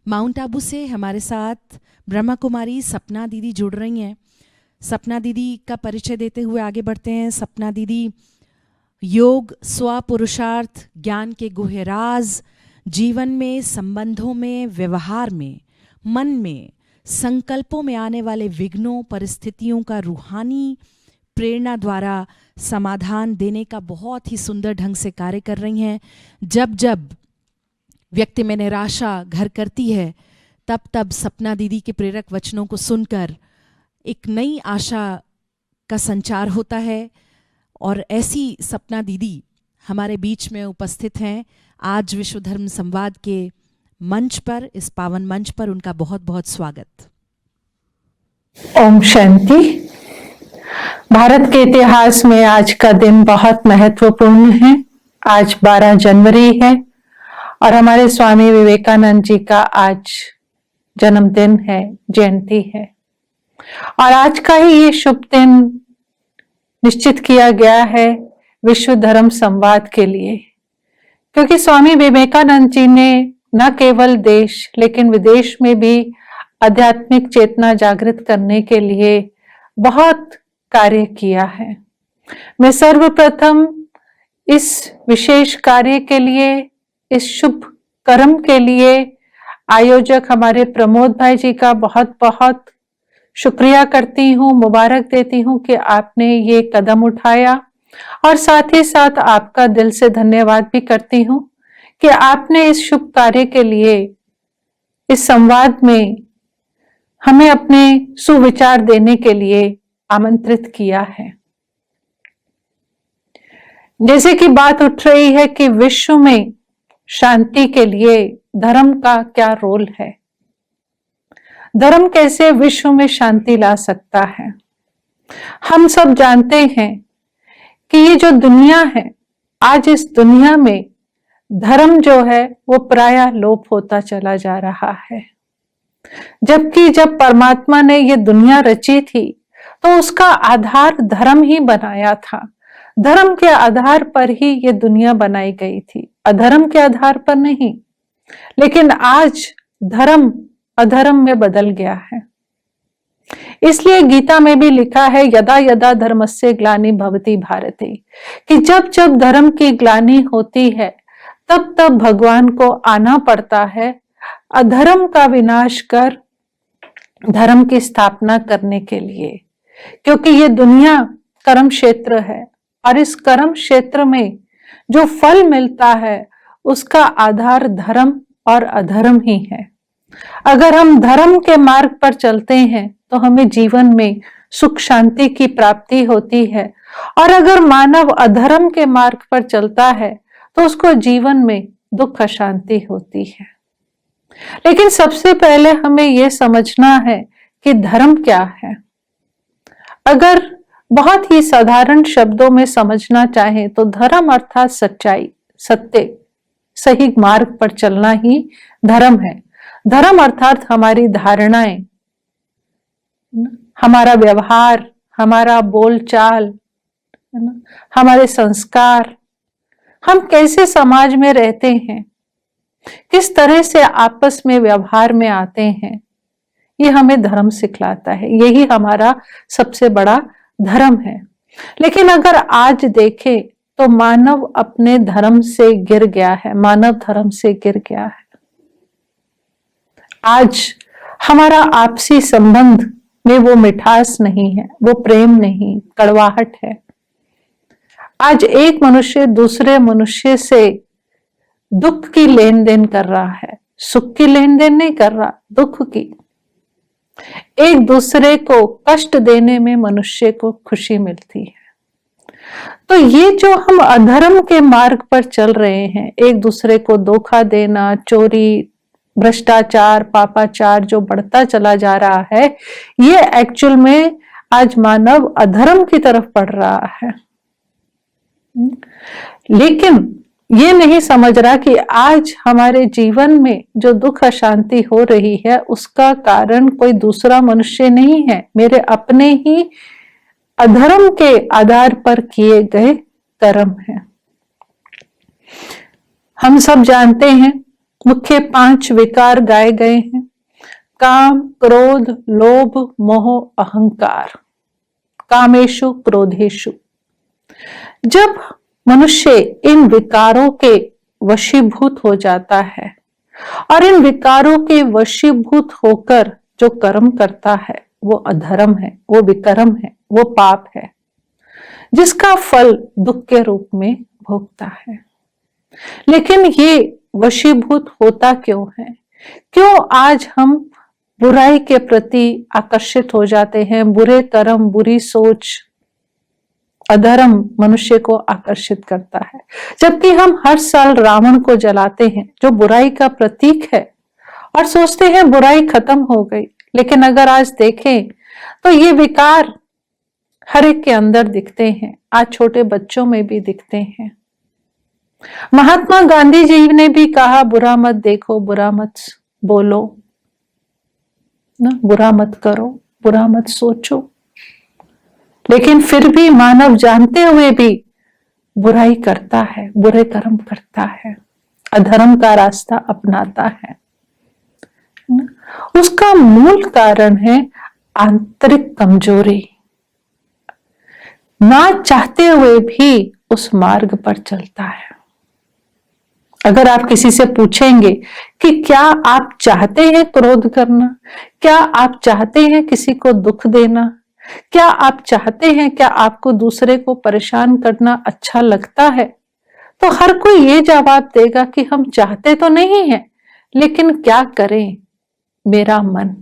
Mount Abu से हमारे साथ ब्रह्मा कुमारी सपना दीदी जुड़ रही हैं। सपना दीदी का परिचय देते हुए आगे बढ़ते हैं। सपना दीदी योग, स्व पुरुषार्थ, ज्ञान के गुह्य राज, जीवन में, संबंधों में, व्यवहार में, मन में, संकल्पों में आने वाले विघ्नों, परिस्थितियों का रूहानी प्रेरणा द्वारा समाधान देने का बहुत ही सुंदर ढंग से कार्य कर रही हैं। जब जब व्यक्ति में निराशा घर करती है, तब तब सपना दीदी के प्रेरक वचनों को सुनकर एक नई आशा का संचार होता है। और ऐसी सपना दीदी हमारे बीच में उपस्थित हैं आज विश्व धर्म संवाद के मंच पर, इस पावन मंच पर। उनका बहुत बहुत स्वागत। ओम शांति। भारत के इतिहास में आज का दिन बहुत महत्वपूर्ण है। आज 12 जनवरी है और हमारे स्वामी विवेकानंद जी का आज जन्मदिन है, जयंती है। और आज का ही ये शुभ दिन निश्चित किया गया है विश्व धर्म संवाद के लिए, क्योंकि स्वामी विवेकानंद जी ने न केवल देश लेकिन विदेश में भी आध्यात्मिक चेतना जागृत करने के लिए बहुत कार्य किया है। मैं सर्वप्रथम इस विशेष कार्य के लिए, इस शुभ कर्म के लिए आयोजक हमारे प्रमोद भाई जी का बहुत बहुत शुक्रिया करती हूँ, मुबारक देती हूँ कि आपने ये कदम उठाया। और साथ ही साथ आपका दिल से धन्यवाद भी करती हूँ कि आपने इस शुभ कार्य के लिए, इस संवाद में हमें अपने सुविचार देने के लिए आमंत्रित किया है। जैसे कि बात उठ रही है कि विश्व में शांति के लिए धर्म का क्या रोल है, धर्म कैसे विश्व में शांति ला सकता है। हम सब जानते हैं कि ये जो दुनिया है, आज इस दुनिया में धर्म जो है वो प्रायः लोप होता चला जा रहा है। जबकि जब परमात्मा ने ये दुनिया रची थी तो उसका आधार धर्म ही बनाया था। धर्म के आधार पर ही ये दुनिया बनाई गई थी, अधर्म के आधार पर नहीं। लेकिन आज धर्म अधर्म में बदल गया है। इसलिए गीता में भी लिखा है, यदा यदा धर्मस्य ग्लानि भवति भारते, कि जब जब धर्म की ग्लानि होती है तब तब भगवान को आना पड़ता है अधर्म का विनाश कर धर्म की स्थापना करने के लिए। क्योंकि ये दुनिया कर्म क्षेत्र है और इस कर्म क्षेत्र में जो फल मिलता है उसका आधार धर्म और अधर्म ही है। अगर हम धर्म के मार्ग पर चलते हैं तो हमें जीवन में सुख शांति की प्राप्ति होती है, और अगर मानव अधर्म के मार्ग पर चलता है तो उसको जीवन में दुख अशांति होती है। लेकिन सबसे पहले हमें यह समझना है कि धर्म क्या है। अगर बहुत ही साधारण शब्दों में समझना चाहें तो धर्म अर्थात सच्चाई, सत्य, सही मार्ग पर चलना ही धर्म है। धर्म अर्थात हमारी धारणाएं, हमारा व्यवहार, हमारा बोलचाल, हमारे संस्कार, हम कैसे समाज में रहते हैं, किस तरह से आपस में व्यवहार में आते हैं, ये हमें धर्म सिखलाता है। यही हमारा सबसे बड़ा धर्म है। लेकिन अगर आज देखें तो मानव अपने धर्म से गिर गया है, मानव धर्म से गिर गया है। आज हमारा आपसी संबंध में वो मिठास नहीं है, वो प्रेम नहीं, कड़वाहट है। आज एक मनुष्य दूसरे मनुष्य से दुख की लेन देन कर रहा है, सुख की लेन देन नहीं कर रहा, दुख की। एक दूसरे को कष्ट देने में मनुष्य को खुशी मिलती है। तो ये जो हम अधर्म के मार्ग पर चल रहे हैं, एक दूसरे को धोखा देना, चोरी, भ्रष्टाचार, पापाचार जो बढ़ता चला जा रहा है, ये एक्चुअल में आज मानव अधर्म की तरफ बढ़ रहा है। लेकिन ये नहीं समझ रहा कि आज हमारे जीवन में जो दुख अशांति हो रही है उसका कारण कोई दूसरा मनुष्य नहीं है, मेरे अपने ही अधर्म के आधार पर किए गए कर्म हैं। हम सब जानते हैं मुख्य 5 विकार गाए गए हैं: काम, क्रोध, लोभ, मोह, अहंकार। कामेषु क्रोधेषु। जब मनुष्य इन विकारों के वशीभूत हो जाता है और इन विकारों के वशीभूत होकर जो कर्म करता है वो अधर्म है, वो विकर्म है, वो पाप है, जिसका फल दुख के रूप में भोगता है। लेकिन ये वशीभूत होता क्यों है? क्यों आज हम बुराई के प्रति आकर्षित हो जाते हैं? बुरे कर्म, बुरी सोच, अधर्म मनुष्य को आकर्षित करता है, जबकि हम हर साल रावण को जलाते हैं जो बुराई का प्रतीक है और सोचते हैं बुराई खत्म हो गई। लेकिन अगर आज देखें तो ये विकार हर एक के अंदर दिखते हैं, आज छोटे बच्चों में भी दिखते हैं। महात्मा गांधी जी ने भी कहा, बुरा मत देखो, बुरा मत बोलो, ना, बुरा मत करो, बुरा मत सोचो। लेकिन फिर भी मानव जानते हुए भी बुराई करता है, बुरे कर्म करता है, अधर्म का रास्ता अपनाता है। उसका मूल कारण है आंतरिक कमजोरी, ना चाहते हुए भी उस मार्ग पर चलता है। अगर आप किसी से पूछेंगे कि क्या आप चाहते हैं क्रोध करना, क्या आप चाहते हैं किसी को दुख देना, क्या आप चाहते हैं, क्या आपको दूसरे को परेशान करना अच्छा लगता है, तो हर कोई ये जवाब देगा कि हम चाहते तो नहीं हैं, लेकिन क्या करें, मेरा मन,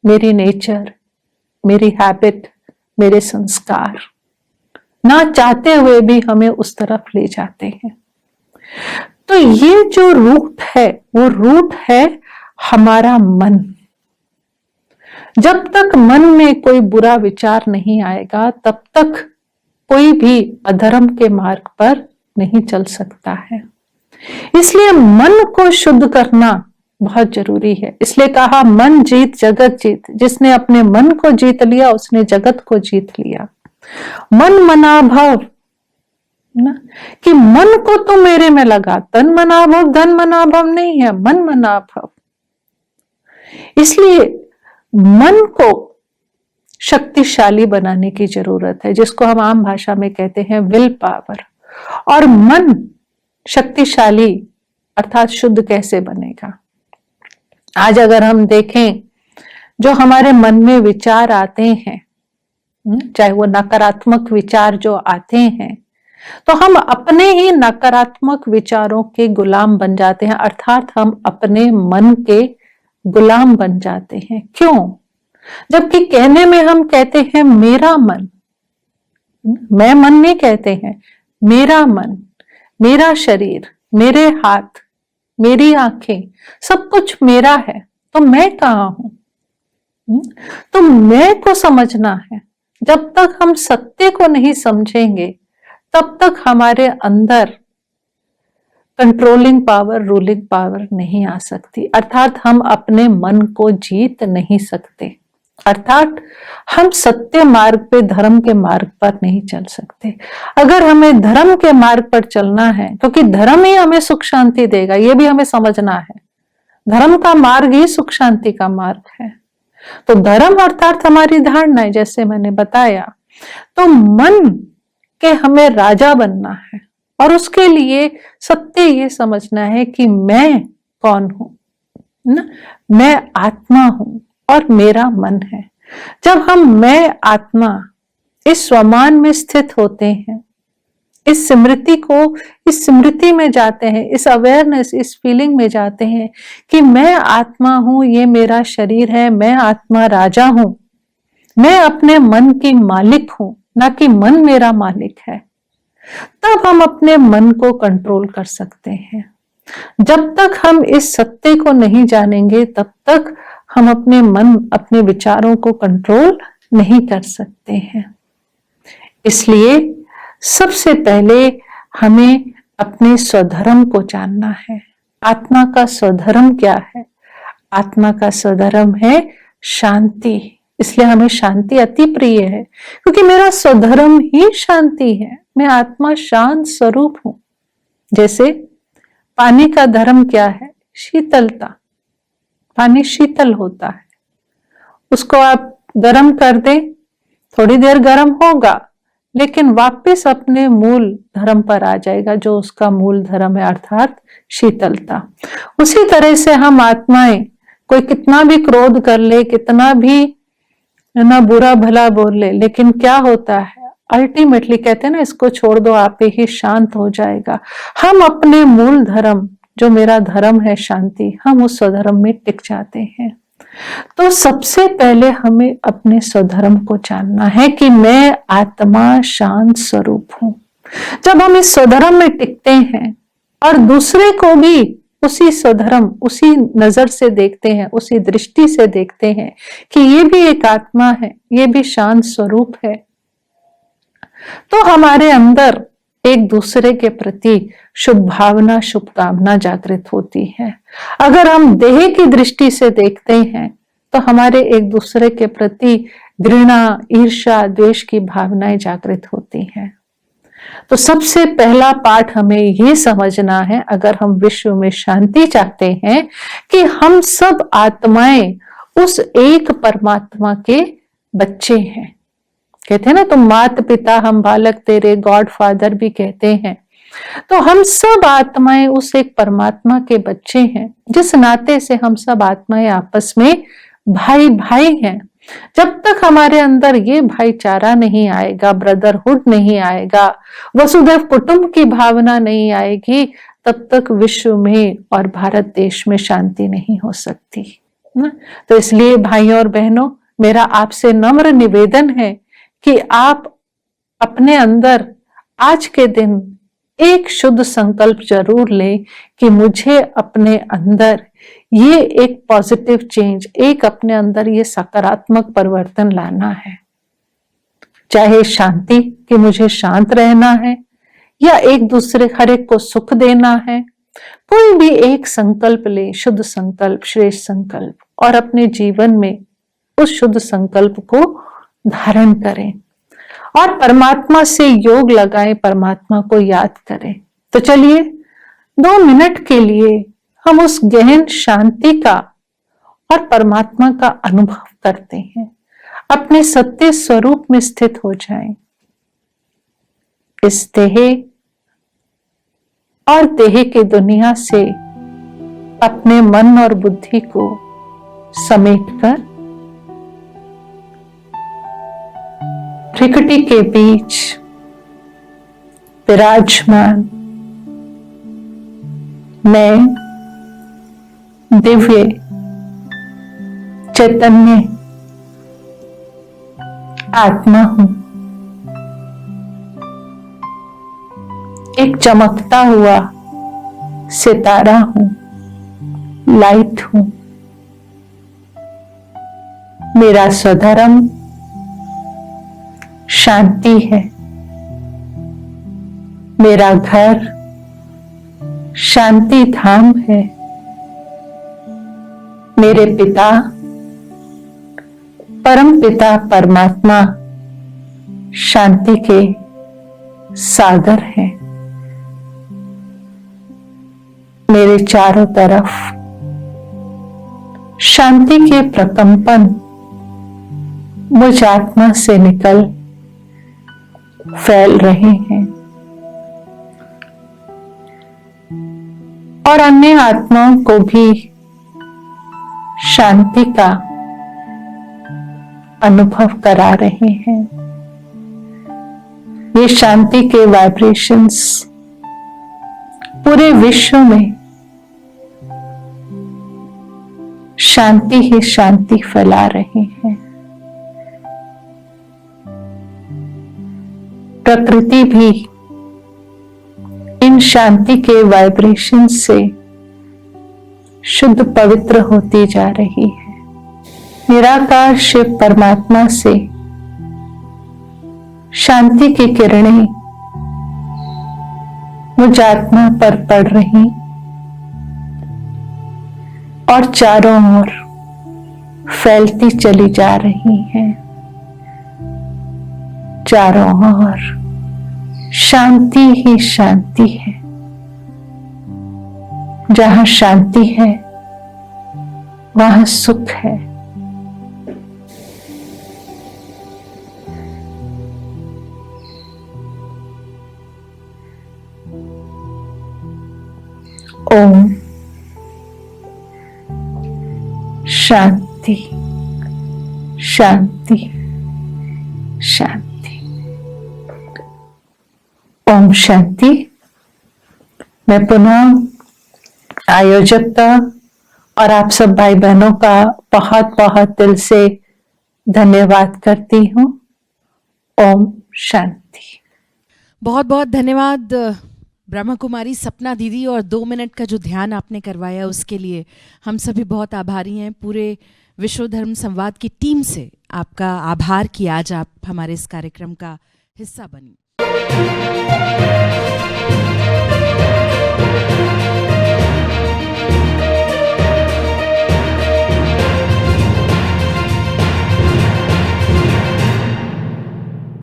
मेरी नेचर, मेरी हैबिट, मेरे संस्कार ना चाहते हुए भी हमें उस तरफ ले जाते हैं। तो ये जो रूट है वो रूट है हमारा मन। जब तक मन में कोई बुरा विचार नहीं आएगा तब तक कोई भी अधर्म के मार्ग पर नहीं चल सकता है। इसलिए मन को शुद्ध करना बहुत जरूरी है। इसलिए कहा, मन जीत जगत जीत। जिसने अपने मन को जीत लिया उसने जगत को जीत लिया। मन मना भव, ना, कि मन को तो मेरे में लगा, तन मना भव, धन मना भव नहीं है, मन मना भव। इसलिए मन को शक्तिशाली बनाने की जरूरत है, जिसको हम आम भाषा में कहते हैं विल पावर। और मन शक्तिशाली अर्थात शुद्ध कैसे बनेगा? आज अगर हम देखें, जो हमारे मन में विचार आते हैं, चाहे वो नकारात्मक विचार जो आते हैं, तो हम अपने ही नकारात्मक विचारों के गुलाम बन जाते हैं, अर्थात हम अपने मन के गुलाम बन जाते हैं। क्यों? जबकि कहने में हम कहते हैं मेरा मन, मैं मन नहीं कहते हैं, मेरा मन, मेरा शरीर, मेरे हाथ, मेरी आंखें, सब कुछ मेरा है, तो मैं कहाँ हूं? तो मैं को समझना है। जब तक हम सत्य को नहीं समझेंगे तब तक हमारे अंदर कंट्रोलिंग पावर, रूलिंग पावर नहीं आ सकती, अर्थात हम अपने मन को जीत नहीं सकते, अर्थात हम सत्य मार्ग पे, धर्म के मार्ग पर नहीं चल सकते। अगर हमें धर्म के मार्ग पर चलना है, क्योंकि धर्म ही हमें सुख शांति देगा, ये भी हमें समझना है। धर्म का मार्ग ही सुख शांति का मार्ग है। तो धर्म अर्थात हमारी धारणा है, जैसे मैंने बताया। तो मन के हमें राजा बनना है और उसके लिए सत्य ये समझना है कि मैं कौन हूं, ना, मैं आत्मा हूं और मेरा मन है। जब हम मैं आत्मा इस स्वमान में स्थित होते हैं, इस स्मृति में जाते हैं, इस अवेयरनेस, इस फीलिंग में जाते हैं कि मैं आत्मा हूं, ये मेरा शरीर है, मैं आत्मा राजा हूं, मैं अपने मन की मालिक हूं, ना कि मन मेरा मालिक है, तब हम अपने मन को कंट्रोल कर सकते हैं। जब तक हम इस सत्य को नहीं जानेंगे तब तक हम अपने मन, अपने विचारों को कंट्रोल नहीं कर सकते हैं। इसलिए सबसे पहले हमें अपने स्वधर्म को जानना है। आत्मा का स्वधर्म क्या है? आत्मा का स्वधर्म है शांति। इसलिए हमें शांति अति प्रिय है, क्योंकि मेरा स्वधर्म ही शांति है। मैं आत्मा शांत स्वरूप हूं। जैसे पानी का धर्म क्या है शीतलता, पानी शीतल होता है। उसको आप गर्म कर दें, थोड़ी देर गर्म होगा, लेकिन वापस अपने मूल धर्म पर आ जाएगा, जो उसका मूल धर्म है, अर्थात शीतलता। उसी तरह से हम आत्माएं, कोई कितना भी क्रोध कर ले, कितना भी ना बुरा भला बोल ले, लेकिन क्या होता है अल्टीमेटली, कहते हैं ना, इसको छोड़ दो आप ही शांत हो जाएगा। हम अपने मूल धर्म, जो मेरा धर्म है शांति, हम उस स्वधर्म में टिक जाते हैं। तो सबसे पहले हमें अपने स्वधर्म को जानना है कि मैं आत्मा शांत स्वरूप हूं। जब हम इस स्वधर्म में टिकते हैं और दूसरे को भी उसी स्वधर्म, उसी नजर से देखते हैं, उसी दृष्टि से देखते हैं कि ये भी एक आत्मा है, ये भी शांत स्वरूप है, तो हमारे अंदर एक दूसरे के प्रति शुभ भावना, शुभकामना जागृत होती है। अगर हम देह की दृष्टि से देखते हैं तो हमारे एक दूसरे के प्रति घृणा, ईर्ष्या, द्वेष की भावनाएं जागृत होती हैं। तो सबसे पहला पाठ हमें ये समझना है, अगर हम विश्व में शांति चाहते हैं, कि हम सब आत्माएं उस एक परमात्मा के बच्चे हैं। कहते हैं ना, तुम मात पिता हम बालक तेरे, गॉड फादर भी कहते हैं। तो हम सब आत्माएं उस एक परमात्मा के बच्चे हैं, जिस नाते से हम सब आत्माएं आपस में भाई भाई हैं। जब तक हमारे अंदर ये भाईचारा नहीं आएगा, ब्रदरहुड नहीं आएगा, वसुधैव कुटुंब की भावना नहीं आएगी, तब तक विश्व में और भारत देश में शांति नहीं हो सकती ना। तो इसलिए भाइयों और बहनों, मेरा आपसे नम्र निवेदन है कि आप अपने अंदर आज के दिन एक शुद्ध संकल्प जरूर लें कि मुझे अपने अंदर ये एक पॉजिटिव चेंज, एक अपने अंदर ये सकारात्मक परिवर्तन लाना है। चाहे शांति, कि मुझे शांत रहना है, या एक दूसरे हर एक को सुख देना है, कोई भी एक संकल्प ले, शुद्ध संकल्प, श्रेष्ठ संकल्प, और अपने जीवन में उस शुद्ध संकल्प को धारण करें और परमात्मा से योग लगाएं, परमात्मा को याद करें। तो चलिए 2 मिनट के लिए हम उस गहन शांति का और परमात्मा का अनुभव करते हैं, अपने सत्य स्वरूप में स्थित हो जाएं। इस देह और देह की दुनिया से अपने मन और बुद्धि को समेटकर प्रकृति के बीच विराजमान मैं दिव्य चैतन्य आत्मा हूं, एक चमकता हुआ सितारा हूं, लाइट हूं। मेरा स्वधर्म शांति है, मेरा घर शांति धाम है, मेरे पिता परम पिता परमात्मा शांति के सागर हैं। मेरे चारों तरफ शांति के प्रकंपन मुझ आत्मा से निकल फैल रहे हैं और अन्य आत्माओं को भी शांति का अनुभव करा रहे हैं। ये शांति के वाइब्रेशंस पूरे विश्व में शांति ही शांति फैला रहे हैं। प्रकृति भी इन शांति के वाइब्रेशन से शुद्ध पवित्र होती जा रही है। निराकार शिव परमात्मा से शांति की किरणें मुझ आत्मा पर पड़ रही और चारों ओर फैलती चली जा रही हैं। चारों ओर शांति ही शांति है। जहां शांति है वहां सुख है। ओम शांति शांति शांति। ओम शांति। मैं पुनः आयोजकता और आप सब भाई बहनों का बहुत बहुत दिल से धन्यवाद करती हूँ। ओम शांति। बहुत बहुत धन्यवाद ब्रह्मा कुमारी सपना दीदी, और 2 मिनट का जो ध्यान आपने करवाया उसके लिए हम सभी बहुत आभारी हैं। पूरे विश्व धर्म संवाद की टीम से आपका आभार कि आज आप हमारे इस कार्यक्रम का हिस्सा बनी।